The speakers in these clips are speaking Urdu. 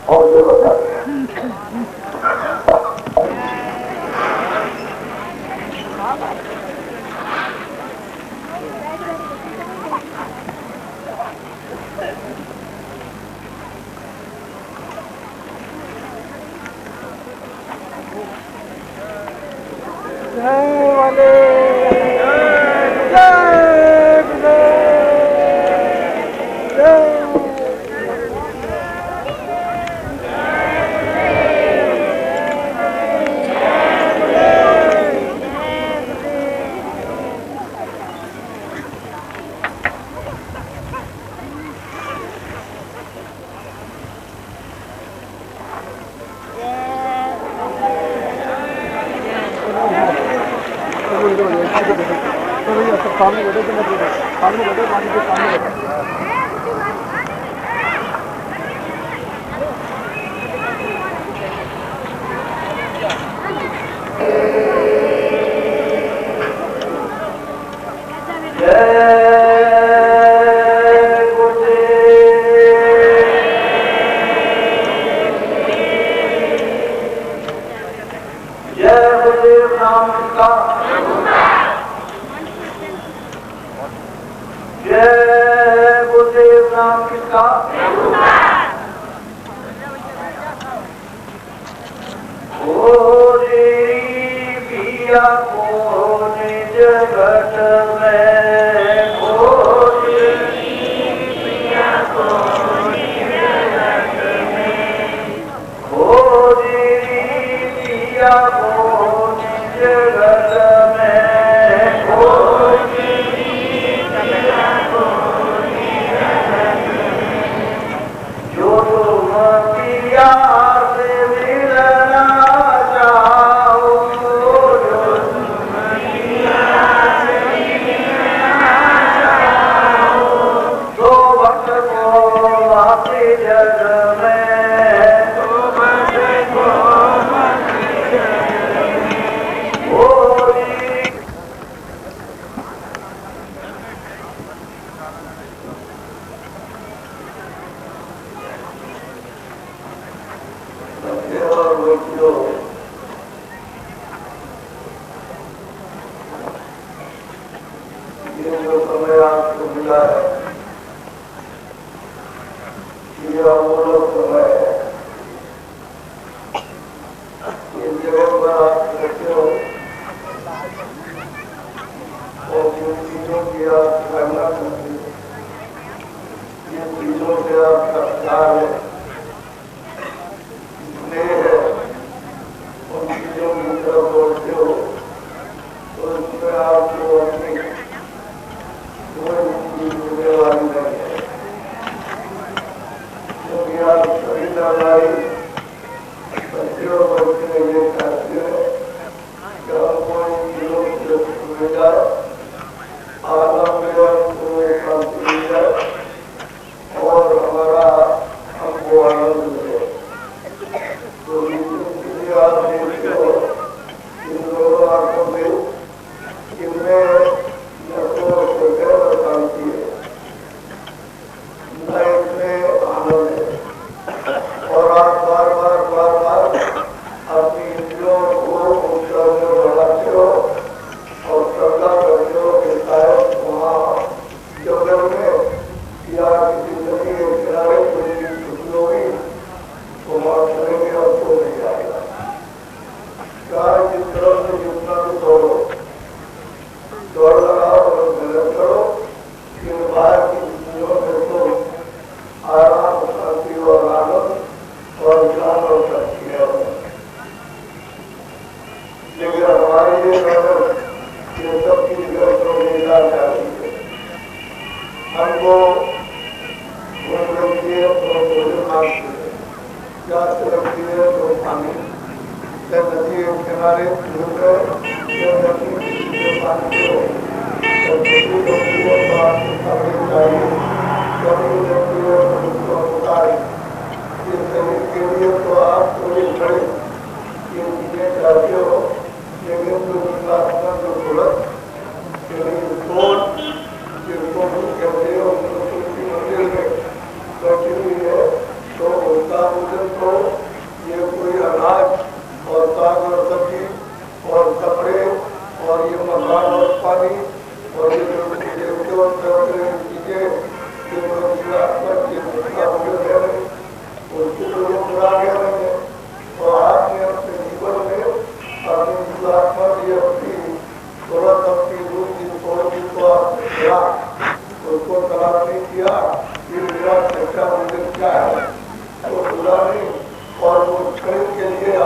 اور یہ بتا دیں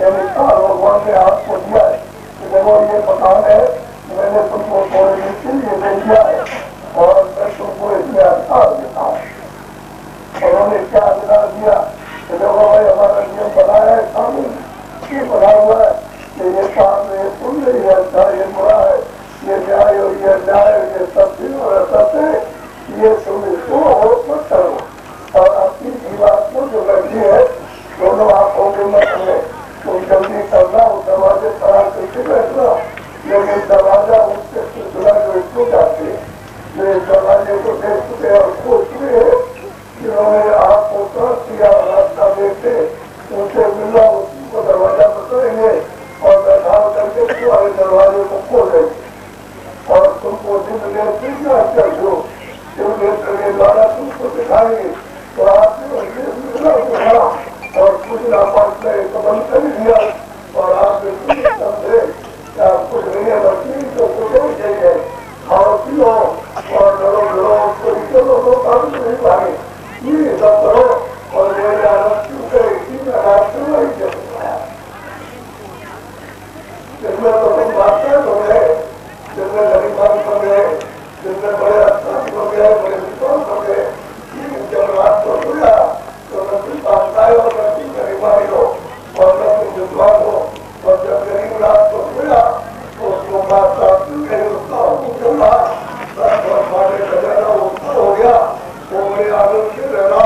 یعنی بھگوان نے آپ کو دیا ہے کہ دیکھو یہ مکان ہے، میں نے تم کو تھوڑے دن کے لیے دے دیا ہے اور میں تم کو اس میں ادھار دیتا ہوں۔ انہوں نے کیا ادھار دیا کہ دیکھو بھائی ہمارا نیم بنا ہے، قانون یہ بنا ہوا ہے کہ یہ کام یہ تم نے یہ اچھا یہ برا ہے، یہ نیائے اور یہ نیائے، یہ سب دن اور ایسا سے یہ تم اس کو اور مت کرو، اور اپنی جیوات کو جو لگی ہے دونوں آنکھوں کے مت میں تم جلدی کرنا، وہ دروازے خراب کر کے بیٹھنا، لیکن دروازہ اس سے سلسلہ جو اس کو جاتے ہیں جو اس دروازے کو دیکھ چکے اور کھول چکے ہیں، جنہوں نے آپ کو ترک کیا راستہ دیکھتے ان سے ملنا، اس کو دروازہ بتائیں گے اور بیٹھا کر کے تمہارے دروازے کو کھولیں گے اور تم کو زندگی سیکھنا کر دو، کے دوارا تم کو دکھائیں گے تو آپ نے ملنا ہوگا اور کچھ ناپاس میں بند کر دیا اور آپ نے کچھ سمجھے کہ آپ کچھ نہیں ہے بچی تو کچھ نہیں چاہیے، کھاؤ پیو اور ڈرو ڈرو کوئی چلو دو کام نہیں پائے یہ سب کرو اور میرے عادت کیوں کرے اسی میں آپ کیوں نہیں چل پایا، جس میں تو تم بادشاہ ہو گئے، جس میں غریبان بن گئے، جس میں بڑے افسر ہو گئے، بڑے وکوان ہو گئے، جب رات کو سویا تو نہ تم بادشاہ ہو نہ تم غریبانی ہو اور نہ تم وکوان ہو، اور جب غریب رات کو سویا تو اس کو بادشاہ کیوں کہ اس کا حکم چل رہا اور ہمارے خزانہ اٹھا ہو گیا، وہ بڑے عادت سے رہنا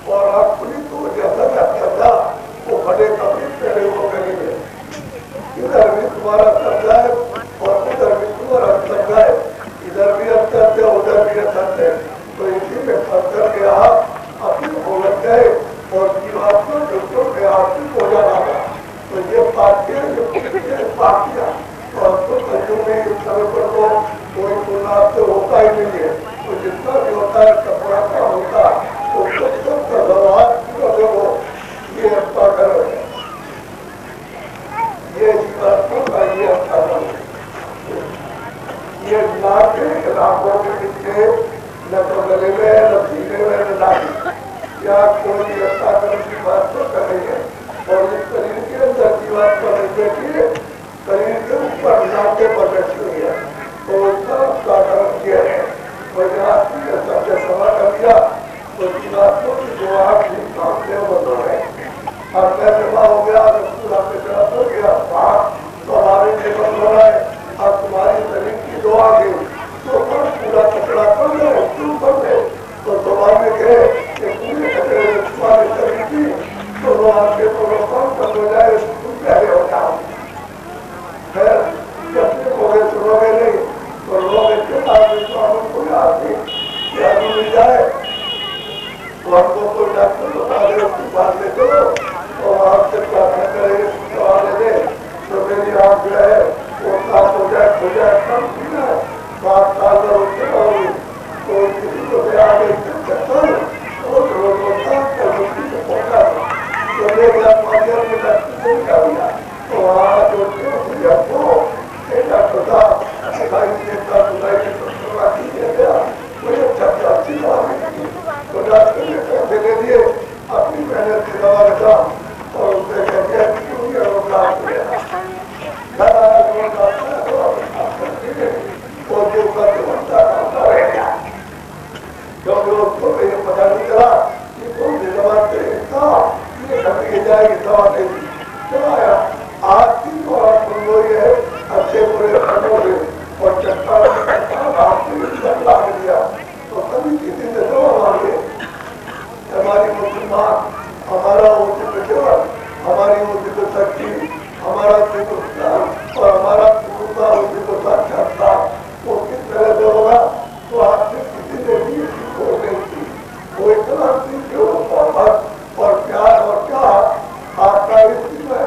اور آپ پوری تو جیسا کرتا وہ بڑے کپڑے پہنے ہو کریں گے، ادھر بھی تمہارا قبضہ ہے اور ادھر بھی تمہارا قبضہ ہے، ادھر بھی اثر تھے ادھر بھی اثر تھے، تو اسی میں پھنس کر کے آپ اپنی بھولت گئے اور جیوات کو جو کے آپ کی ہو جانا تھا، تو یہ پارٹیاں جو پارٹیاں اور تو تجربے اس طرح پر کو کوئی گناہ آپ سے ہوتا ہی نہیں ہے، تو جتنا بھی ہوتا ہے کپڑا کا ہوتا تو سب کا ضرورت وہ یہ اچھا کر رہے ہیں، یہ جیوات کا یہ اچھا کر رہے ہیں، یہ ناک کے خلافوں کے پیچھے نہ تو گلے میں نہ سینے میں نہ ناک یا کوئی اچھا کرنے کی بات تو کر رہی ہے، اور اس شریر کے اندر جیوات پر نہیں بیٹھی ہے، شریر کے اوپر ناکے پر بیٹھی ہوئی ہے، تو اس کا اچھا کرم کیا ہے، وجہ کی سب سے سما کر دیا تو جیوات کو جو آپ کی کام سے بدل رہے ہیں، اور میں جمع ہو گیا رسول آپ کے طرف ہو گیا تو ہمارے لیے بدل رہا ہے، اور تمہاری شریر کی دعا کی تو پورا کچڑا کر لے کیوں کر لے تو دعا میں کہے کہ پورے کچڑے میں تمہارے شریر کی تو وہ آپ کے پروفان کر ہو جائے تم پہلے ہو جاؤ، پھر جب تک ہو گئے تو روگے نہیں تو روگے کے آدمی تو ہم کو یاد نہیں کہ آدمی مل جائے تو ہم کو کوئی ڈاکٹر بتا دے اس کی بات لے چلو اور آپ سے پرارتھنا کرے دعا لے دے تو میری آپ جو ہے وہ صاف ہو جائے کھو جائے کم پینا ہے 7 سال کا اس کے ہوگی تو کسی کو سے آگے چکر اور روز ہوتا ہے روٹی سے پہنچا تو لے گیا ماجر میں ڈاکٹر سے نکال دیا تو وہاں جو مجھے کو ایک ڈاکٹر صاحب سکھائی دیتا سکھائی کے سب کی دیا گیا مجھے اچھا اچھی دوا ملی تو ڈاکٹر نے پیسے لے دیے اپنی محنت کی دوا رکھا اور اس نے کہہ دیا کیوں یہ روگ آپ لے گھر آیا تو ڈاکٹر اور جو کر کے بنتا رہ گیا کیونکہ اس کو یہ پتا نہیں چلا کہ کون سی دوا یہ گھر کے جائے گی دوا دے دی چلایا آج کی تو آپ کمزوری ہے اچھے برے کھڑوں سے اور چکر آپ نے لاگ دیا تو کبھی کسی نے دوا مانگے ہماری مسلمان ہمارا ہماری وہ سچی ہمارا اور ہمارا وہ کس طرح سے ہوگا تو آپ سے کسی نے بھی ہو گئی تھی وہ اتنا اور پیار اور کیا آپ کا اس میں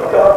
50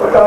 50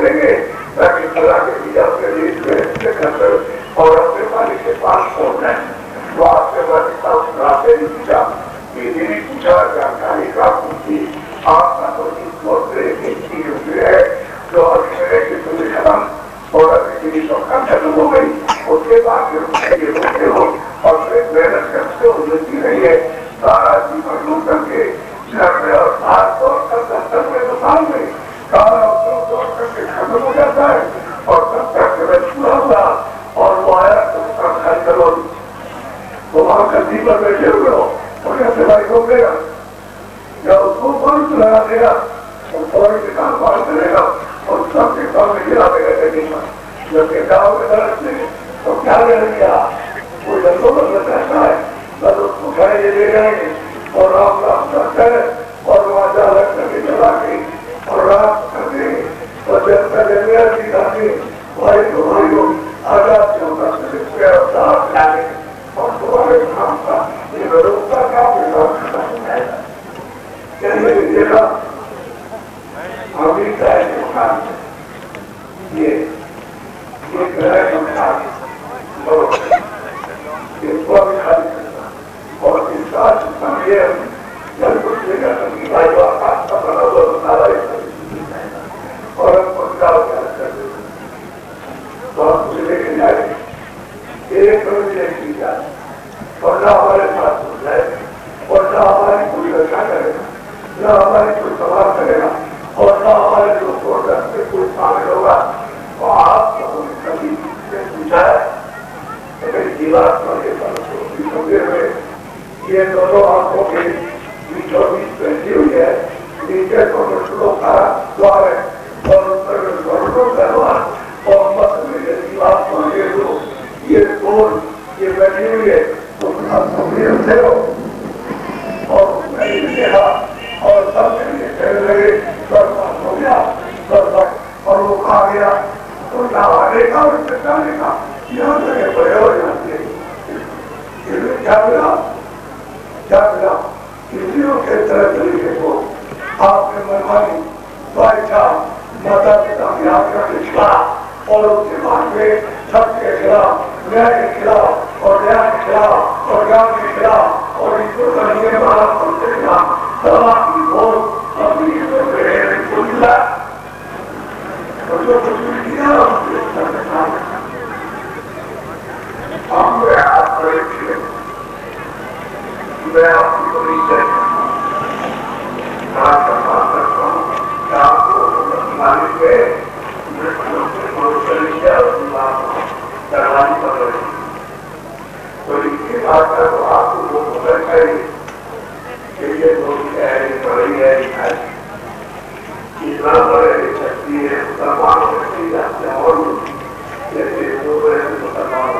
کریں گے تاکہ اللہ کے لیے اپنے لیے اور اپنے مالک کے پاس پہنچ جائیں. تو آپ سے بڑھتا راتے نہیں پوچھا یہ نہیں پوچھا جانکاری کا پوچھی آپ کا تو اس وقت ایک چیز ہے جو ابھی میرے کی سنی ختم اور ابھی میری شوقت ختم ہو گئی اس کے بعد یہ ہوتے ہو اور پھر محنت کرتے ہو ملتی رہی ہے سارا جیون لوٹ کر کے گھر میں اور ساتھ توڑ کر دفتر میں دکان میں سارا توڑ کر کے ختم ہو جاتا ہے اور تب تک پورا ہوا اور وہ آیا تو اس کا خیال کرو تو وہاں کسی پر بیٹھے ہوئے ہو اور کیسے بھائی ہو گیا یا اس کو کون چلا دے گا اور فوری دکان پاس کرے گا اور سب کے سامنے گرا دے گا کہیں پر جبکہ گاؤں میں درخت میں تو کیا کر گیا کوئی جنگوں پر رہتا ہے بس اس کو کھڑے یہ لے جائیں گے اور رام رام کرتے ہیں اور وہاں جا رکھ کر کے چلا گئی اور رام کر دیں گے اور جب پہلے میرا بھی آگے بھائی تو بھائی ہو آزاد کے ہوگا صاحب جانے اور تمہارے کام کا یہ روکتا کام ہے کہنے کے دیکھا امریکہ ہے مکان یہ گرہ مکان اور اس کو بھی خالی کرتا اور انسان یہ جب کچھ لے کر بھائی واقعات کا بنا ہوا بتا رہا اور ہم کو جاؤ کیا کر دیتے تو ہم مجھے لے کے جائیں ایک روز لے کی جائے اور نہ ہمارے ساتھ ہو جائے اور نہ ہماری کوئی رکھا کرے گا نہ ہماری کوئی سوال کرے گا اور نہ ہمارے جو پروڈکٹ سے کوئی شامل ہوگا تو آپ کو کبھی سے پوچھا ہے تو میری دیوار پر یہ دونوں آنکھوں کے بیچوں بیچ بیٹھی ہوئی ہے نیچے کروڑوں کا دوار ہے اور اس پر کروڑوں کا دوار اور مت میرے دیوار پر یہ دور یہ بیٹھی ہوئی ہے تو سے ہو اور میں نے دیکھا اور سب نے کہنے لگے برباد ہو گیا برباد اور وہ کھا گیا تو نہانے کا اور چٹانے کا یہاں تک بڑے ہو جاتے کیا ملا کسیوں کے طرح طریقے کو آپ نے مہربانی بادشاہ ماتا پتا کے آپ کا کھلا اور اس کے بعد میں سب کے خلاف نیا کے خلاف اور نیا کے خلاف اور گاؤں کے خلاف اور اس کو کرنے والا کے خلاف سوا کی بہت اپنی کو ملا اور جو کچھ بھی کیا ہم میں آپ بڑے تھے میں آپ کی بڑی جائے آپ کا بات کرتا ہوں کہ آپ کو مالک ہے دروازی پکڑ تو اس کے بعد تو آپ کو وہ پکڑ کر کہ یہ لوگ بڑی ہے اتنا بڑے شکتی ہے مسلمانوں میں جاتے ہیں اور جیسے دو بڑے مسلمان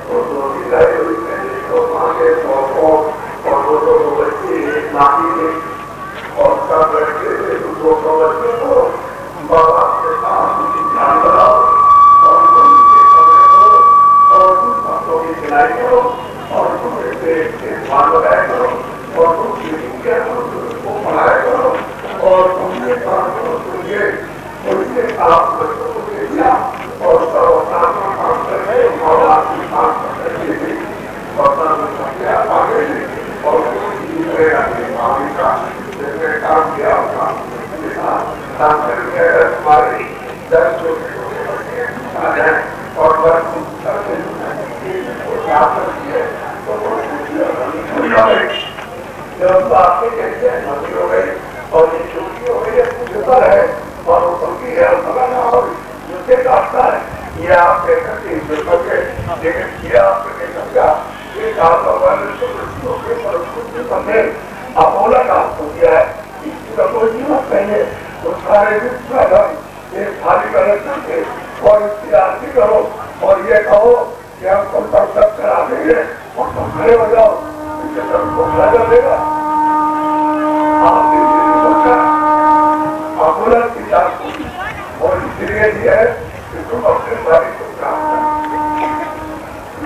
اور دو سلائی ہوئی پہلے تو مانگے اور وہ دو بچے ایک ماہی تھے اور سب لڑکے تھے دو بچوں کو ماں باپ کے ساتھ دھیان بناؤ اور تم کے کمرے دو اور تم بچوں کی سلائی کرو اور تم دھیان بنایا کرو اور تم کی کیا کرو کو پڑھایا کرو اور تم کے کام کرو ان کے کام بچوں کو دے دیا اور سب کام کر کے ماں باپ کی کام کر کے اور آگے اور دوسرے آگے کا جیسے کام کیا ہوگا ہماری دس اور جب آپ کے کہتے ہیں نوکری ہو گئی اور یہ چھوٹی ہو گئی ہے اور وہ سمجھی ہے اور دوسرے راستہ ہے یہ آپ کے لیکن یہ آپ نے سمجھا یہ کام والے اپولا کام ہو گیا ہے اس کا کوئی قیمت نہیں ہے اس سارے ایک خالی کرنے چاہتے اور اس کی آرتی کرو اور یہ کہو کہ ہم تم پر سب کرا دیں گے اور تم کھڑے ہو جاؤ اس سے سب کو کھڑا کر دے گا آپ نے یہ سوچا اپولا کی جانچ ہوگی اور اس لیے یہ ہے کہ تم اپنے بھائی کو کام کرو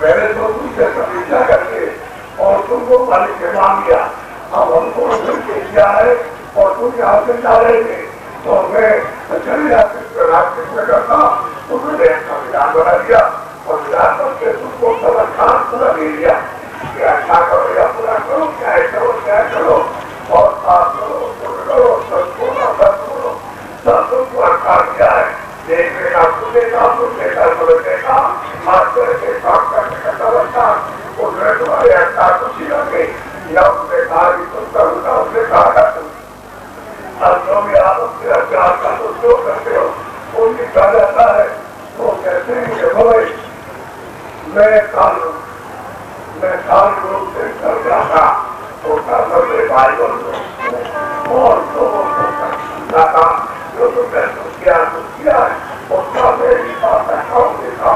میں نے تو تم سے سمجھا کر کے اور تم کو مالک کے مان گیا اب ہم کو کیا ہے اور تم یہاں سے جا رہے تھے تو میں چلے جاتے راستے میں کرتا انہوں نے ایسا ویدان بنا دیا اور ویدان کر کے اس کو سبق خان پورا دے دیا کہ اچھا کرو یا پورا کرو کیا کرو اور ساتھ کرو سب کرو سب کو اچھا کیا ہے دیکھنے کا سنے کا سمجھنے کا ماسٹر کے کام کرنے کا سمجھتا اس نے تمہارے اچھا خوشی لگے یا اس نے کہا کہ تم کروں گا اس نے کہا کہ تم اب جو بھی آپ اپنے اچھار کا تو جو کرتے ہو ان کی کہا جاتا ہے وہ کہتے ہیں کہ بھائی میں کال روپ سے کر جاتا تو کر سکتے بھائی اور لوگوں کو جاتا جو تم نے کیا ہے اس کا میری بات دیکھا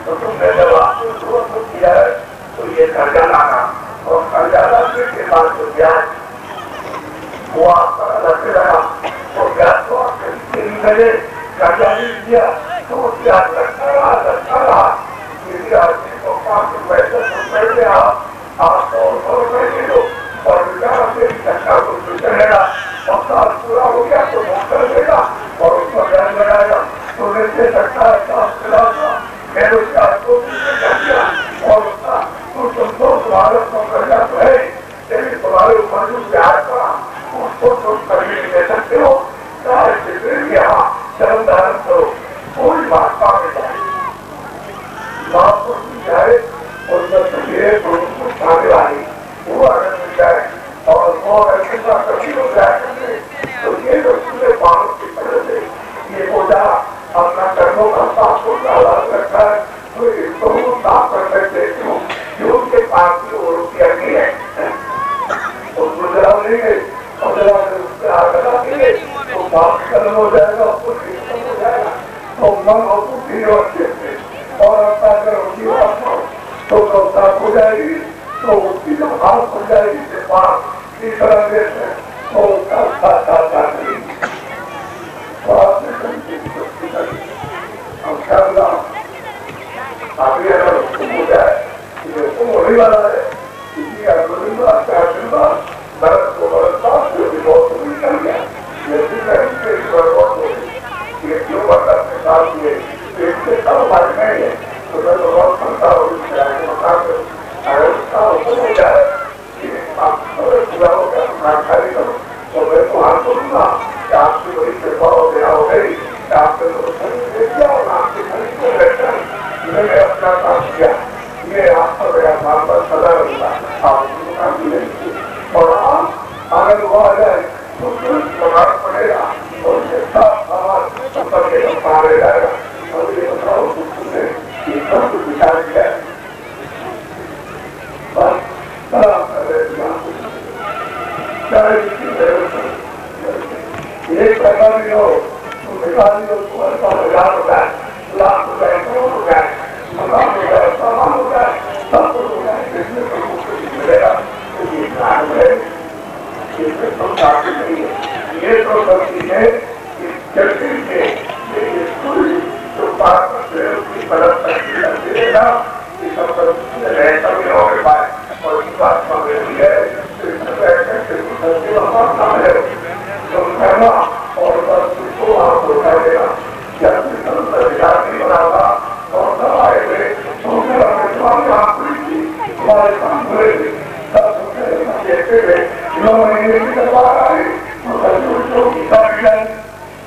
تو تم نے جب آپ نے ضرورت کیا ہے تو یہ قرضہ لانا اور قرضہ لانے کے بعد جو بیاج وہ آپ کا الگ سے رہا اور بیاج کو آپ کے لیے قرضہ نہیں دیا تو وہ بیاج لگتا رہا کسی آدمی کو 5 روپئے دے آپ 100 روپئے دے دو اور بیاج سے اچھا کچھ چلے گا اور سال پورا ہو گیا تو وہ کر دے گا اور اس کو بیاج لگائے گا تو نہیں دے سکتا ہے کام چلا گا میں نے اس کا کو کر دیا اور اس کا تم کو تمہارے کو کرنا تو ہے لیکن تمہارے اوپر جو بیاج پڑا اس کو تم کرنے نہیں دے سکتے ہو چاہے پھر یہاں شرم دھارن کرو کوئی بات پانے جائے ماں کو جائے اور جب تک کو کھانے والی وہ اگر مل جائے اور وہ اگر کسا کبھی ہو جائے کرنے تو یہ جو پورے پانوں کی طرح سے یہ بوجھا اپنا کرموں کا ساتھ کو ڈالا رکھتا ہے تو اس کو وہ صاف کر سکتے کیوں جو ان کے پاس کی وہ روپیہ نہیں ہے اس کو ذرا لیں گے اور ذرا اس سے آگے لگیں گے تو بات ختم ہو جائے گا اس کو ختم ہو جائے گا تو من ہو تو بھی ہو اچھے سے اور اپنا اگر ان کی بات ہو تو صاف ہو جائے گی تو اس کی جو بات ہو جائے گی کہ بات اس طرح سے تو اس کا ساتھ کریں گے تو آپ نے ابھی اگر حکم ہو جائے کہ حکم ہونے والا ہے کسی کا برت کو برتتا جو بھی بہت نہیں کر گیا یہ کیوں برتن کے ساتھ یہ ایک سے کم بات نہیں ہے تو میں تو بہت سنتا ہوں اگر اس کا حکم ہو جائے کہ آپ پورا ہو گیا میں خالی کروں تو میں تو ہاتھ کروں گا کہ آپ کی بڑی کرپا ہو گیا ہو گئی کہ آپ نے تو خرید کیا اور آپ کی خرید کو بیٹھ کر میں نے اپنا کام کیا یہ آپ کا میرا کام پر سزا رہتا آپ کو کام نہیں کی اور آپ اگر وہ آ جائے تو درست بگاڑ پڑے گا اور اس کے ساتھ ساتھ اوپر کے پارے جائے گا اور یہ بتاؤ تم نے یہ سب کچھ بچار کیا ہے بس بڑا کر رہے چاہے ایک پیسہ بھی ہو تو نکالی ہو تو 1000 روپئے لاکھ روپئے کروڑ روپئے مکان ہو جائے سامان ہو جائے سب کچھ ہو جائے جس میں کوئی کچھ ملے گا تو یہ کام ہے اس میں تو کافی نہیں ہے یہ تو سب چیزیں جلدی سے پوری جو بات ہے اس کی مدد تک دے گا یہ سب رہتا بھی ہو کے پائے اور اس بات کا بھی ہے تم کرنا اور بس اس کو آپ کو کر دینا جب نہیں بناتا اور دبائے ہوئے تمہارے کام ہوئے تھے دیکھتے ہوئے 9 مہینے کی کروا رہا ہے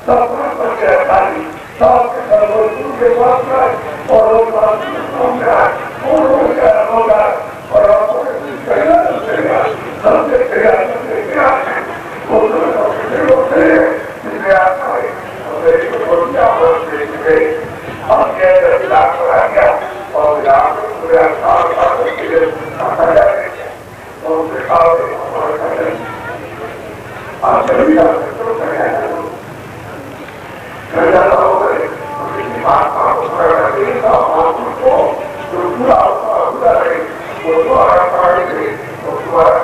سب پر گرفتاری سب کے سرور کے پاس گئے اور وہ بات ہوگا اور آپ کو کہنا چلے گا سب سے کیا ہوتے ہیں جس میں آپ آئے اور میری کو کیا بہت دیکھ گئے آپ کے علاق پر آ گیا اور یہاں پہ پورے اثار کا جائے اور دکھاؤ آپ سے بھی جانا ہو گئے بات آپ کو جو پورا ہوتا ہے وہ دوبارہ پڑھے گی اور دوبارہ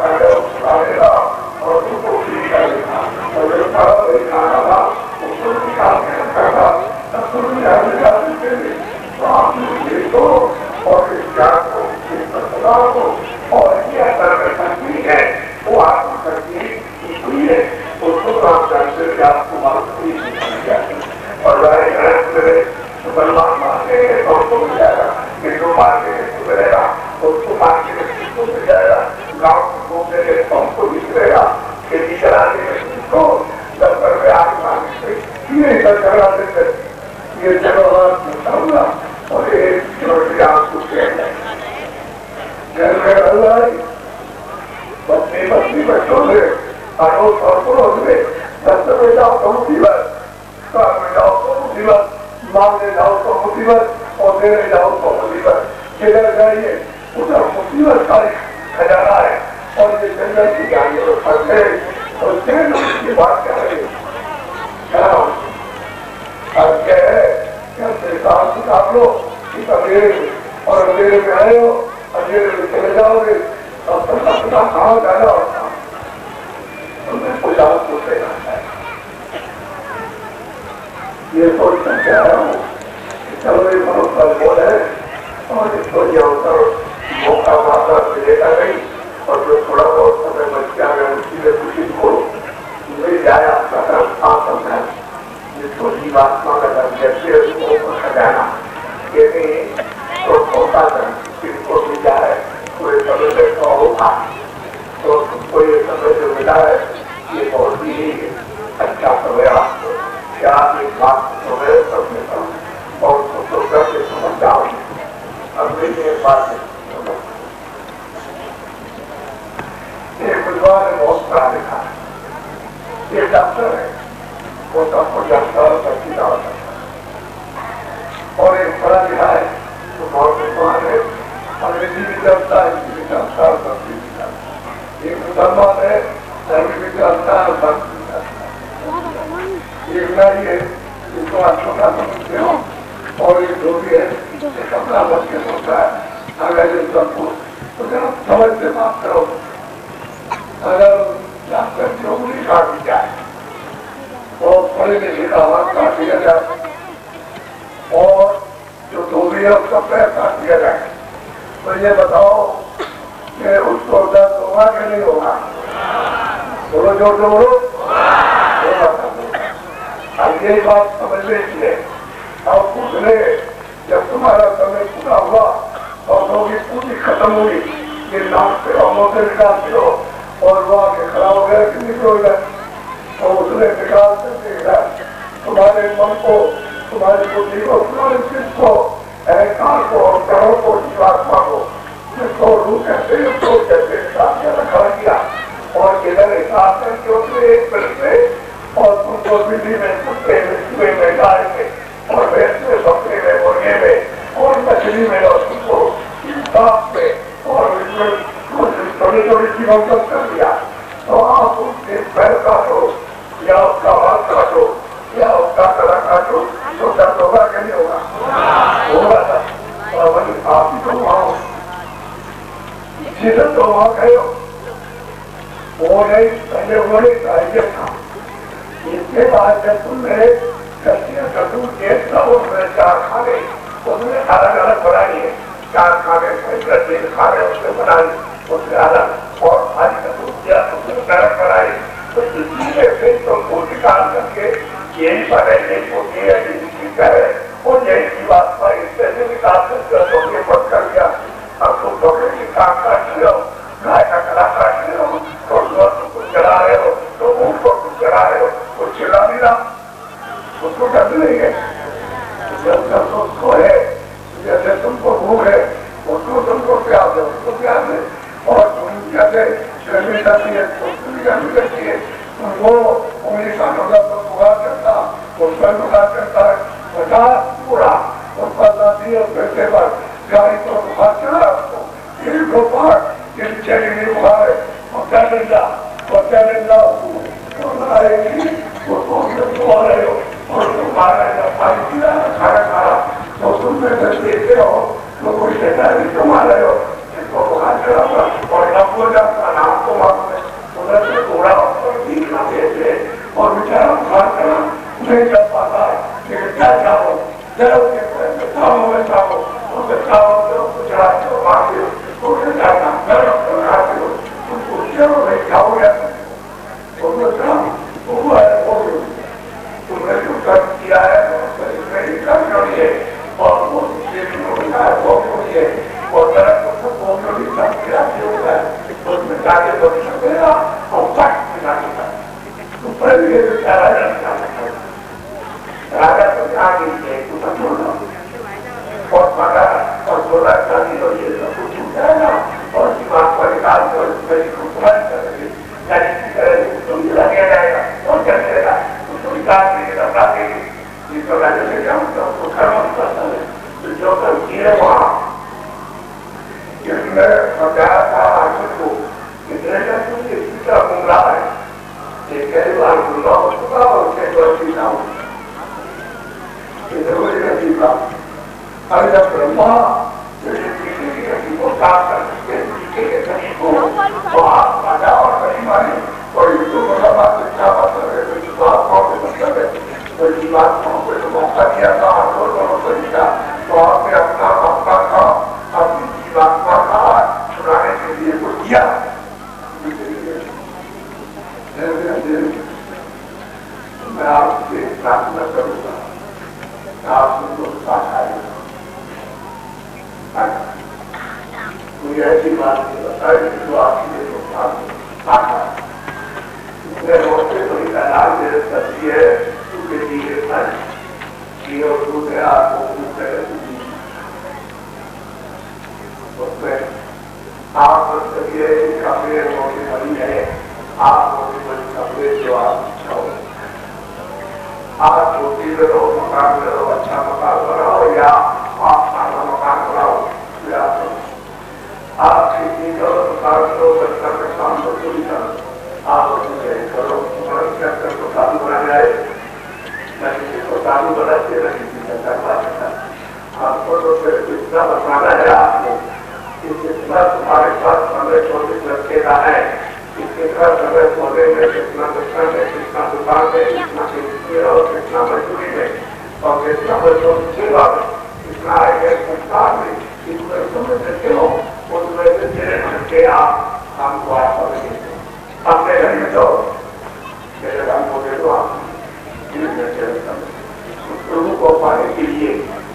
پڑھے گا اور تم کو بھی کرے گا اور جو کھانا تھا اس کو بھی کرتا تب تو بھی جاتے تھے تو آپ نے کو اور اس جان کو اس پرسدار کو اور یہ اثر میں تکمیل ہے وہ آپ کو تکمیل کی ہوئی ہے اس کو آپ جانتے ہیں کہ آپ کو بات نہیں اور ایک چھوٹی آنکھ کو کہنے اللہ بچے بچی بچوں سے اڑوس اور پڑوس میں دفتر میں جاؤ تو مصیبت، کار میں جاؤ تو مصیبت، مانگنے جاؤ تو مصیبت، اور دینے جاؤ تو مصیبت، کدھر جائیے ادھر مصیبت کا خزانہ ہے۔ اور یہ جنگل کی جائیے تو پھنس ہے اور تین اس کی بات کر رہے اب کیا ہے کہ اپنے کام کتاب لو کہ اندھیرے اور اندھیرے میں آئے ہو، اندھیرے میں چلے جاؤ گے، اب تک اپنا کہاں جانا ہوتا تمہیں کچھ آپ کو دینا ہے۔ یہ سوچ کر کہہ رہا ہوں کہ چلو یہ بہت بل بول ہے اور اس کو یہ اوسر موقع ماتا ملے گا نہیں، اور جو تھوڑا بہت سمے بچ گیا ہے اسی میں کچھ کو مل جائے آپ کا طرف آسم ہے۔ جس کو جی بات ماں کا درد جیسے اس کو خجانا یہ نہیں تو ہوتا تھا جس کو مل جائے کوئی سمجھے تو ہوگا، تو تم کو یہ سمجھ جو ملا ہے یہ بہت ہی اچھا سمجھا کہ آپ ایک بات سمجھے سمجھتا ہوں اور اس کو کر کے سمجھ جاؤ۔ اب میری ایک بات ایک بدوار نے بہت بڑا لکھا ہے، یہ ڈاکٹر ہے وہ سب کو جانتا اور سب کی دعوت کرتا ہے، اور ایک بڑا لکھا ہے تو بہت مسلمان ہے، انگریزی بھی جانتا ہے، ہندی بھی جانتا ہے اور سب بھی جانتا ہے، ایک مسلمان ہے عربی بھی جانتا ہے اور سب بھی جانتا ہے، ایک نائی ہے جس کو آپ چھوٹا سمجھتے ہو، اور ایک دھوبی ہے ایک اپنا بچ کے سوچتا ہے اگر یہ سب کو تو جب سمجھ سے بات کرو اگر ڈاکٹر کی انگلی کاٹ دی جائے اور پڑھے لکھے کا ہاتھ کاٹ دیا جائے اور جو دھوبی ہے اس کا پیر کاٹ دیا جائے تو یہ بتاؤ کہ اس کو درد ہوگا کہ نہیں ہوگا؟ بولو جو بولو اب یہی بات سمجھ لیجیے اور پوچھ لے جب تمہارا سمے پورا ہوا اور دھوبی پوری ختم ہوئی یہ ناک پہ اور موتے نکالتے ہو اور وہ آ کے کھڑا ہو گیا کہ نکلو گیا تو اس نے نکال کر دیکھا تمہارے من کو، تمہاری بدھی کو، تمہارے جسم کو، اہنکار کو اور جڑوں کو، جیواتما کو، جس کو روح کہتے ہیں اس کو کہتے حساب سے رکھا کیا اور ادھر حساب کر کے اس نے ایک ملک میں اور تم کو بلی میں، کتے میں، چوہے میں، گائے میں اور بھینس میں، بکرے میں، مرغے میں اور مچھلی میں اور تم کو انصاف میں اور چھوٹی چھوٹی چیزوں کو کر دیا تو آپ اس کے پیر کاٹو یا اس کا ہاتھ کاٹو یا اس کا گلا کاٹو تو درد ہوگا کہ نہیں ہوگا؟ ہوگا تھا اور آپ ہی تو وہاں ہو جدھر تو وہاں گئے ہو وہ نہیں پہلے وہ نہیں تعریف تھا اس کے بعد جب تم نے کشتیاں کٹو ایک سا اس میں چار کھانے اس نے الگ الگ بنائی ہے، چار کھانے تین کھانے اس نے بنائی اس نے الگ اور بھائی کٹو کیا اس نے پیرک بنائی تو اسی میں پھر تم کو نکال کر کے یہی بنے یہی ہوتی ہے یہی ہے اور یہی کی بات پر اس سے نکال کر تم نے بند کر دیا۔ اب تم بکرے کی کام کاٹ رہے ہو، گائے کا گلا کاٹ رہے ہو اور تم چلا رہے ہو تو اونٹ کو تم چلا رہے ہو وہ چلا نہیں رہا اس کو ڈر نہیں ہے جب تک اس کو ہے جیسے تم کو بھوک ہے اس کو تم کو پیاس ہے اس کو پیاس ہے اور تم جیسے گرمی لگتی ہے اس کو بھی گرمی لگتی ہے تم کو انگلی کا نوزا پر بخار کرتا اس پر بخار کرتا ہے پچاس پورا اس پر لاتی ہے پیسے پر گاڑی پر بخار چڑھا اس کو یہ کو پاٹ یہ چیری نہیں بخار ہے اور کیا ڈنڈا آئے گی وہ تم آ رہے ہو اور تمہارا جب پانی پیا کھانا کھانا تو تم میں سے دیکھتے ہو تو کوئی کہتا ہے تم آ رہے ہو جس کو بخار چڑھا اور نب ہو جاتا نام کو معلوم ہے ادھر سے تھوڑا اور دیکھنا دیتے اور بیچارہ بخار کرنا نہیں کر پاتا لیکن کیا چاہو جب کے بچاؤ میں چاہو تو بچاؤ تو چڑھاتے ہو مارتے ہو تو جانا گرم کراتے ہو تم کو چلو نہیں کھاؤ گیا تم نے جو کر کیا ہے میری کمی ہے اور وہ ہے اور درخت ہوتا ہے اس میں جا کے بن سکتے گا اور سخت میں جا کے تم پہلے راجا تو آگے ہم سب کو کرم کرتا ہے جو کر کیے وہاں اس میں بتایا تھا آخر کو اتنے کا کچھ اسی کا گمراہ ہے یہ کئی بار گمراہ ہو چکا اور کئی بار سیدھا ہو یہ ضروری نہیں تھا اب جب برہما کسی کی کسی کو صاف کر سکتے ہیں کسی کے کسی کو تو آپ راجا اور کریمانی اور یہ جو بات اچھا بات ہے کوئی بات کون سے مطلب ہے کوئی بات کون کو موقع دیا تھا اور دونوں طریقہ تو آپ نے اپنا موقع تھا اپنی بات کہا چھڑانے کے لیے کو دیا میں آپ سے پرارتھنا کروں گا آپ ان کو ساتھ آئے گا مجھے ایسی بات نہیں بتائی جو آپ کے لیے ساتھ میں روتے تو علاج دے سکتی ہے کیونکہ دیے یہ اور دوسرے آپ کو اس میں آپ کبھی کپڑے موٹے بڑی ہے آپ موٹی بڑی کپڑے جو آپ چاہو آپ چھوٹی میں رہو مکان میں رہو اچھا مکان بناؤ یا آپ سارا مکان بناؤ یا آپ کھیتی کرو دکان کرو بچہ میں کام مزدوری کرو آپ اسے کرو تو چالو بنا جائے نہ کسی کو چالو بناتے نہ کسی کا کروا دیتا آپ کو تو صرف اتنا بتانا ہے آپ کو کتنا تمہارے پاس 15-24 لڑکے کا ہے کتنا سمے پودے میں کتنا دکان میں کتنا دکان میں کتنا کھیتی اور کتنا مزدوری میں اور کتنا بچوں کی سیوا میں کتنا ہے سرکار میں کتنے سمجھ سکتے ہو اس میں سے تیرے گھر کے آپ کام کو آپ کریں گے اپنے گھر میں جاؤ میرے کام کو دے دو آپ کو پانے کے لیے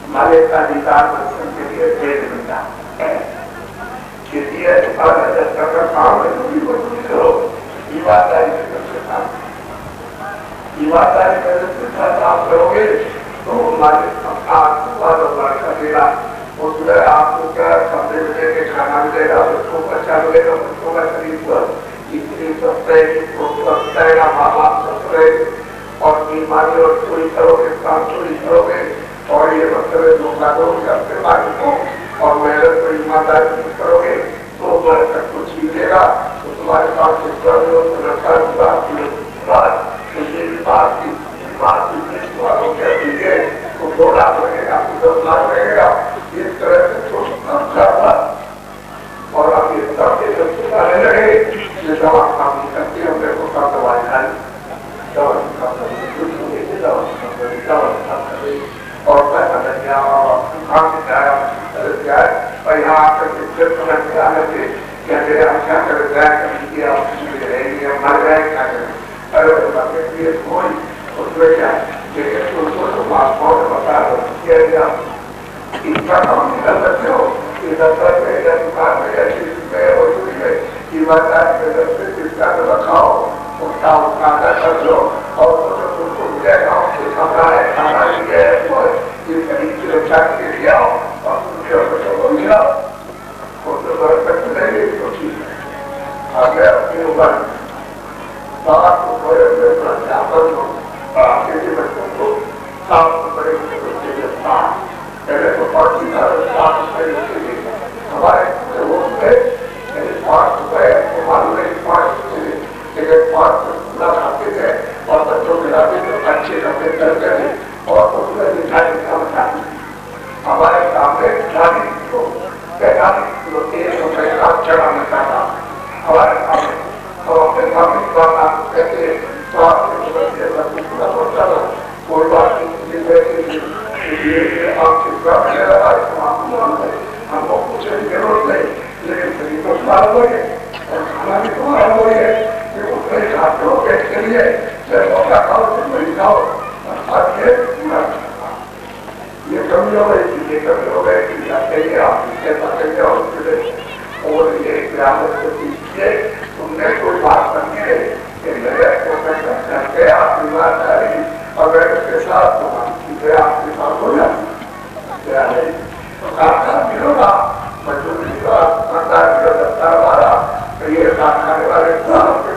مالک کا ادھار بچوں کے لیے دے ملتا ہے کسی ایسا کا کام ہے تو بھی مزدوری کرو ایمانداری سے کر کے کام ایمانداری سے کام کرو گے تو مالک کا میرا اس میں آپ کو کیا کپڑے ملے گے کھانا ملے گا بچوں کو اچھا ملے گا بچوں کا شریر پر اتنی سستے سستے گا ماں باپ سستے اور بیماری اور چوری کرو گے کام چوری کرو گے اور یہ مطلب دھوکہ دو گے اپنے مالک کو اور محنت کو ایمانداری کرو گے تو تمہارے تک کو چھین لے گا تو تمہارے پاس تو 2 لاکھ لگے گا 10 لاکھ لگے گا اس طرح سے اور اب یہ سب کے جب آنے لگے یہ دوا کام نہیں کرتی ہم نے کو سب دوائی کھائی اور پیسہ لگ گیا کام دکھایا اور یہاں آ کر کے پھر سمجھ کے آنے سے کیا میرے اچھا کر جائے کبھی کیا رہے گی مر جائے کیا کریں ارے کوئی اس میں کیا پاسپورٹ بتا کیا گیا اتنا کام نہیں کر سکتے ہو کہ دفتر میں یا دکان میں یا چیز میں اور چوری میں ایمانداری کے دفتر جس کا رکھاؤ اس کا ادا کر لو اور تم کو ملے گا اس سے کھانا ہے کھانا ہی ہے اس قریب کی رکشا کے لیے آؤ اور تم کے بچوں کو ملا اور جو برکت ملے گی تو ٹھیک ہے آگے اپنی عمر بات کو بڑے بڑے پرچا کر لو اور آگے کے بچوں کو صاف بڑے بچے کے ساتھ پہلے تو 5,000 روپئے کے لیے ہمارے روز میں 5 روپئے معلوم ہے 5 لیکن 5 پورا کھاتے تھے اور بچوں کے لاتے تھے اچھے کپڑے کرتے تھے اور اس میں مٹھائی کا بتاتے ہمارے سامنے 40 کلو 45 کلو 1 روپئے کا چڑھانا چاہتا ہمارے سامنے اور اپنے سامنے کی بات آپ کو کہتے ہیں تو آپ کے پورا سوچا تھا کوئی بات نہیں آپ کے ہم کو کچھ ضرورت نہیں لیکن صحیح تو تمہارا وہی ہے اور کھانا بھی تمہارا وہی ہے کہ اس میں کھاتے ہو پیٹ کے لیے چاہے موقع کھاؤ تو نہیں کھاؤ اور یہ کمی ہو گئی یہ کمی ہو گئی کہ جاتے ہی آپ اس کے پاس اور یہ قیامت کو کیجیے تم نے کوئی بات کرنی ہے کہ میرے پروفیسر کر کے آپ ایمانداری اگر اس کے ساتھ چیزیں آپ کے ساتھ ہو جاتی تو کارخانہ ملو گا مزدوری کا خاندان کا دفتر والا تو یہ کارخانے والے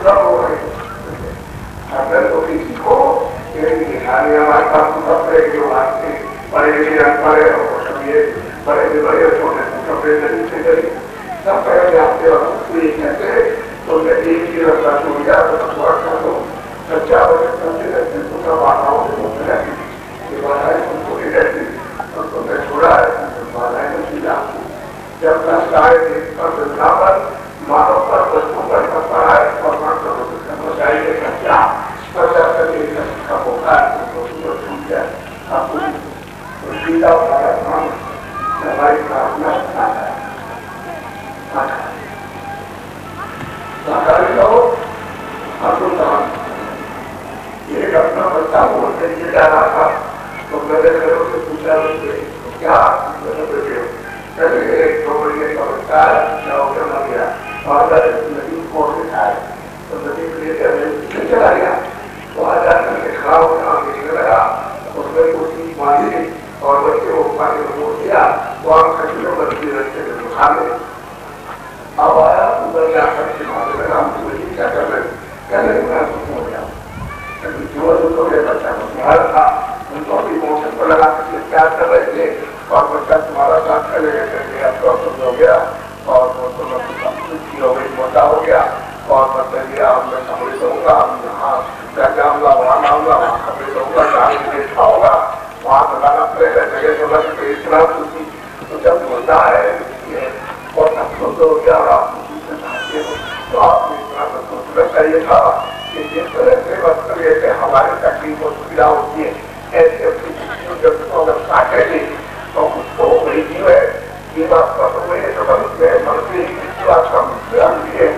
سب ہو رہے اگر تو کسی کو دکھانے ہمارے پاس سب رہے جو آتے بڑے گرن پڑے اور سبھی بڑے سے بڑے چھوٹے سے چھوٹے غریب سے غریب سب پہلے آتے اور کوئی کہتے تو میں ایک ہی رستہ چھوڑ گیا تو تھوڑا سا تو سچا ہو سکتے رہتے تو سب باتاؤں سے مجھے رہتی یہ باتائیں تم کو نہیں رہتی اور تم نے چھوڑا ہے باتائیں تو سیدھا جب تک سارے دن پر دنیا پر مانو پر بچوں پر پڑا ہے اور مسائل کے سچا سچا کبھی کا موقع ہے تو چھوٹ جائے آپ کو سیدھا ہمارا کام ہماری پرارتھنا ہے ایک اپنا بچہ بولتے یہ جا رہا تھا تو میرے گھروں سے پوچھا کیا پہلے ایک 2 مہینے کا بچہ ہے کیا ہو گیا مر گیا فادر ندی کو دکھائے تو ندی کے لیے چلا گیا تو آ جا کر کے کھڑا ہو گیا دیکھنے لگا اس میں کوئی چیز ماری اور بچے کو پانی میں موڑ دیا تو آپ کھٹیوں بچی رستے میں کھا گئے اب آیا ادھر جا کر کے مارے لگا مجھے کیا کر رہے کہنے میں کچھ ہو گیا جو تو یہ بچہ مسلمان تھا ان کو بھی موسم کو لگا کر پیار کر رہے تھے اور بچہ تمہارا ساتھ چلے گئے کر اب تو ہو گیا اور خوشی ہو گئی موٹا ہو گیا اور مطلب یہ اب میں خبریں دوں گا یہاں کیا جاؤں گا وہاں آؤں گا وہاں خبریں دوں گا جہاں دیکھا ہوگا وہاں بتانا پڑے گا جگہ جگہ کہ اتنا خوشی تو جب ہوتا ہے اور افسوس ہو گیا اور آپ خوشی سے چاہتے ہو تو آپ کو اتنا تو سوچنا چاہیے تھا کہ جس طرح سے مطلب یہ کہ ہماری تکلیف و سویدھا ہوتی ہے ایسے اپنی خوشیوں جب اگر کاٹے گی تو کچھ تو وہی جو ہے یہ بات کا تو وہی تو بس میں مرضی اس بات کا مجھے ہے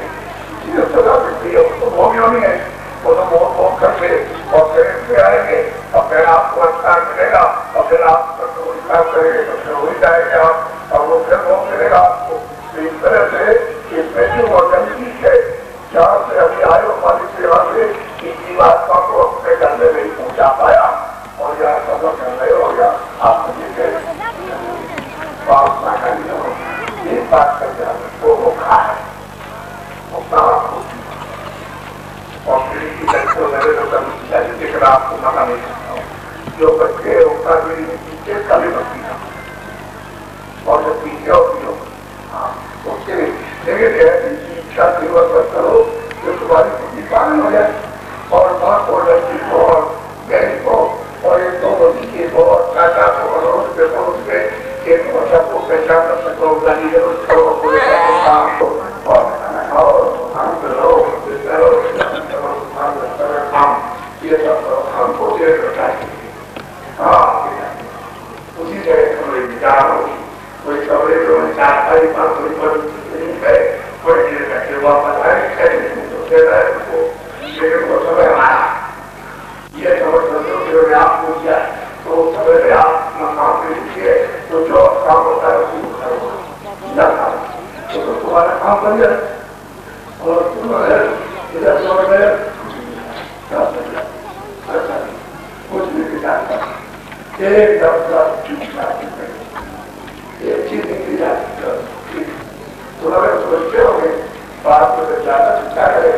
چیزیں سزا ملتی ہے اس کو وہ بھی ہونی ہے وہ تو موت موت کر کے اور پھر آئیں گے اور پھر آپ کو اچھا ملے گا اور پھر آپ کو حساب کریں گے تو پھر وہی جائے گا اور وہ پھر وہ ملے گا آپ کو اس طرح سے اس میں جو موجودگی ہے جہاں سے ابھی آئے ہماری سیوا سے کسی بات کا کو اپنے کرنے میں پہنچا پایا اور یا سبق کر رہے ہو یا آپ مجھے بات نہ کرنی ہو یہ بات کر کے وہ کھا ہے اور میرے تو دیکھ رہا آپ کو منا نہیں سکتا ہوں جو بچے ہوتا میری پیچھے کا بھی بچی تھا اور جو پیچھے ہوتی ہو اس کے اچھا سیوت کرو جو تمہاری کسی پالن ہو جائے اور ماں کو لڑکی کو اور بہن کو اور ایک 2 بچی کو اور چاچا کو اور اس کے پڑوس کے ایک بچہ کو پہچان کر سکو گالی ضرورت کرو پورے کام کو اور کھانا کھاؤ کام کرو یہ سب ہم کو دیر کرتا ہے اسی جگہ کمرے میں جا رہا ہوں کوئی کمرے میں 4 بار کوئی نہیں ہے تھوڑی دیر بیٹھے واپس آئے دے رہا ہے کو لیکن وہ سمے آیا یہ سمجھ سکتے ہو کہ آپ پوچھ جائے تو سمے میں آپ اپنا کام لے لیجیے تو جو کام ہوتا ہے اسی کو کرو تو تمہارا کام بن جائے اور تم اگر ادھر سمجھ گئے کچھ نہیں جانتا ایک دم ایک چیز نکلی جاتی تم اگر سوچتے ہو گے بات کو زیادہ سچا کرے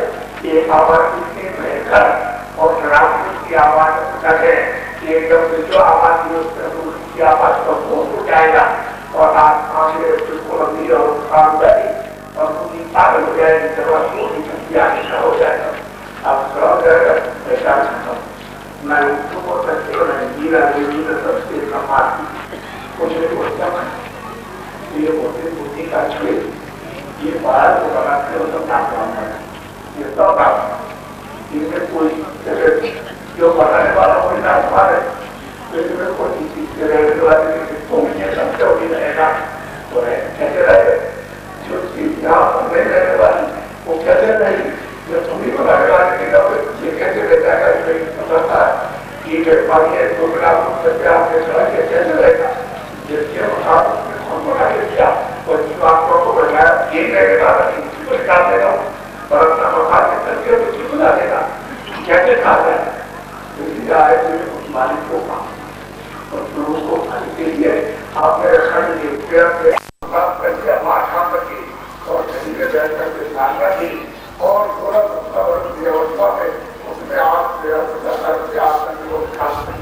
ایک آواز کتنی بہتر اور شراب کی آواز سچا ہے ایک دم سے جو آواز کی آواز کا بہت اٹھ جائے گا اور آپ آگے بالکل امیر اور خاندانی اور پوری پاگل ہو جائے گی جب آپ کو ہو جائے گا آپ سڑ جائے گا پہچان سکتا ہوں میں ان کو سکتے ہو میں جیلا سب سے کمات کچھ نہیں بولتا یہ بولتے بودھی کا چھوڑے یہ باہر کو بناتے ہو تو کام کرنا ہے یہ سب آپ ان میں کوئی جو بنانے والا کوئی نہ مارے تو ان میں کوئی چیز کے رہنے والے تم یہ سمجھو بھی رہے گا تو کیسے رہے جو چیز یہاں بننے رہنے والی وہ کیسے رہے جو تم ہی بنانے والے کے لوگ یہ کیسے رہ جائے گا یہ پتا ہے یہ جو پانی ہے تو بنا سکتے آپ کے سڑک کیسے رہے گا جس کے مطابق خود بنا کے کیا اور اس بات کو بنایا یہ رہے گا کسی کو نکال دے گا اور اپنا مکان کے کر کے کسی کو لا دے گا کیسے کھا جائے اسی آئے تو اس مالک کو کھا اور لوگوں کو کھانے کے لیے آپ نے رکھا نہیں پیڑ کے بات کر کے ماں کھا کر کے اور کہیں کے بیٹھ کر کے سانگا کی اور تھوڑا ویوستھا میں اس میں آپ سے آپ کر کے وہ کھا سکتے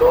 2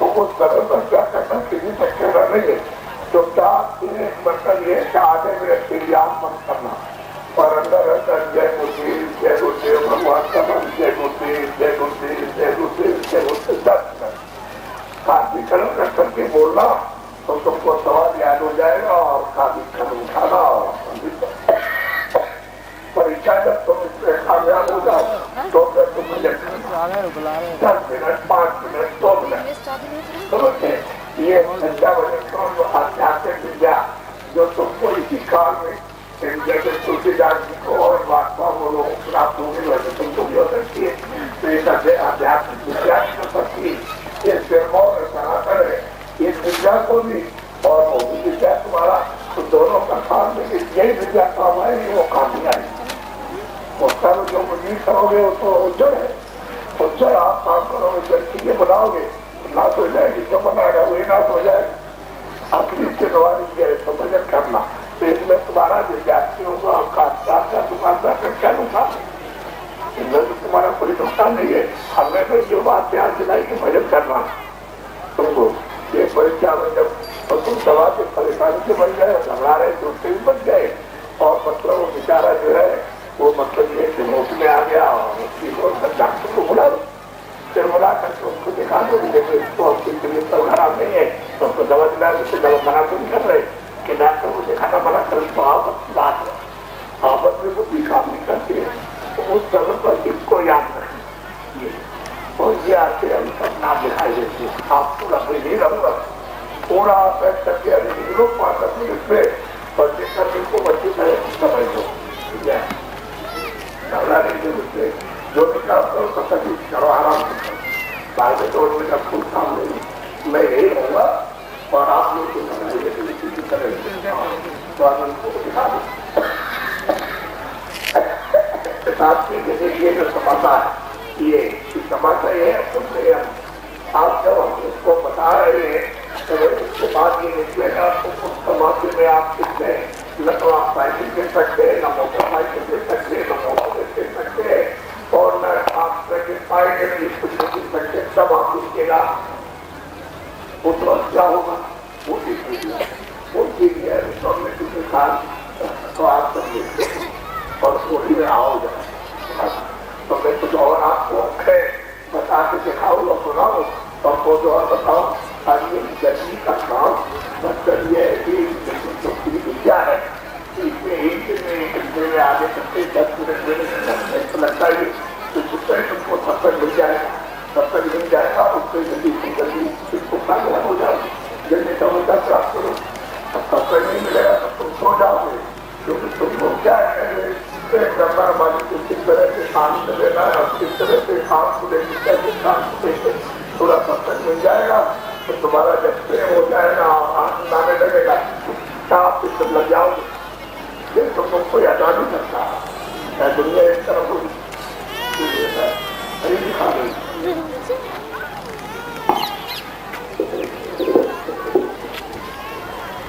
تو اس قدر پر کیا کرنا کسی سے کہنا نہیں ہے. چپ چاپ ایک مطلب یہ کہ آدھے منٹ کے لیے آپ مت کرنا اور اندر اندر جے گردیو بھگوان کا من جے گردیو 10 منٹ کافی کرم کر کے بولنا تو تم کو سوال یاد ہو جائے گا اور کافی کرم اٹھانا اور پریچا جب تم اس میں کامیاب ہو جاؤ تو پھر تم مجھے 10 منٹ 5 منٹ 2 منٹ سمجھتے یہ سچا بجٹ آتے ودیا جو تم کو اسی کال میں جیسے تلسی داس جی کو اور بادشاہ بولو پراپت ہونے والے تم کو بھی ہو سکتی ہے تو ایک آدھیاتمک ودیا کی ہو سکتی ہے. یہ سرمور سناتن ہے اس ودیا کو بھی اور وہ بھی ودیا تمہارا تو دونوں کا کام میں یہی ودیا کام آئے گی وہ کام نہیں آئے گی. اس کا جو مجھے کرو گے وہ تو اجڑ ہے. اجڑ آپ کام کرو گے جب چیزیں بناؤ گے ناش ہو جائے گی. جو بنا گا وہی ناش ہو جائے گی. اپنی ذمہ داری تو بجٹ کرنا تو اس میں تمہارا ودیارتھیوں کو دکاندار کا کیا نقصان ہے؟ ان میں تو تمہارا کوئی نقصان نہیں ہے. ہم نے تو جو بات دھیان دلائی کہ بجٹ کرنا تم کو یہ پریچا میں جب تم سوا سے پریشانی سے بن گئے گھبرا رہے تو اس سے بھی بچ گئے اور مطلب وہ بیچارہ جو ہے وہ مطلب یہ کہ نوٹ میں آ گیا اور اس کی ڈاکٹر کو بلا دو پھر بلا کر کے اس کو دکھا دو لیکن اس کو طبیعت تو خراب نہیں ہے تو اس کو دوا دلا اس سے دوا منع تو نہیں کر رہے کہ ڈاکٹر کو دکھانا منع کر تو آپت کی بات ہے. آپت میں وہ بھی کام نہیں کرتی ہے تو اس سبب پر اس کو یاد رکھیں اور یہ آتے ہم سب نام دکھائی دیتے ہیں. آپ پورا نہیں رہوں گا پورا پیک کر کے لوگ پاس اپنے اس پہ اور جس کا دل کو بچی کرے سمجھ دو جو بھی کام کرو سب تک کرو آرام سے کرو. بعد میں تو کا کوئی کام نہیں. میں یہی رہوں گا اور آپ لوگ کسی طرح کو دکھا دوں یہ جو سماچا ہے یہ سماچا یہ ہے اس سے آپ جب ہم اس کو بتا رہے ہیں تو اس کے بعد یہ نکلے گا تو اس سماچے میں آپ کس میں نہ تو آپ سائیکل دے سکتے نہ موٹر سائیکل دے سکتے نہ موٹر دے سکتے اور نہ آپ سیکنڈ پائیں گے کچھ نہیں سکتے. تب آپ دیکھیے گا اس وقت کیا ہوگا وہ دیکھیے وہ چیز ہے کسی سال تو آپ سب دیکھتے ہیں اور تھوڑی میں آؤ جائے تو میں کچھ اور آپ کو بتا کے دکھاؤں اور سناؤں اور وہ جو اور بتاؤ آدمی گرمی کا کام مطلب یہ ہے کہ کیا ہے اس میں ایک دن میں ایک گھنٹے میں آگے سکتے 10 منٹ میں لگتا ہے تو جس طرح تم کو سب تک مل جائے گا سب تک مل جائے گا اس سے جلدی اس کو کامیاب ہو جاؤ گے. جلدی سمجھتا پراپت کرو. اب تب تک نہیں ملے گا تب تم سو جاؤ گے کیونکہ تم کو کیا ہے دربار والی کو کس طرح سے کام سے لینا ہے اور کس طرح سے کام کو لے کے کام کو لے کے تھوڑا سب تک مل جائے گا تو تمہارا جب پریم ہو جائے گا آنکھ آنے لگے گا آپ اس سے لگ جاؤ گے. پھر تو تم کوئی ہٹا نہیں سکتا. دنیا ایک طرف ہوگی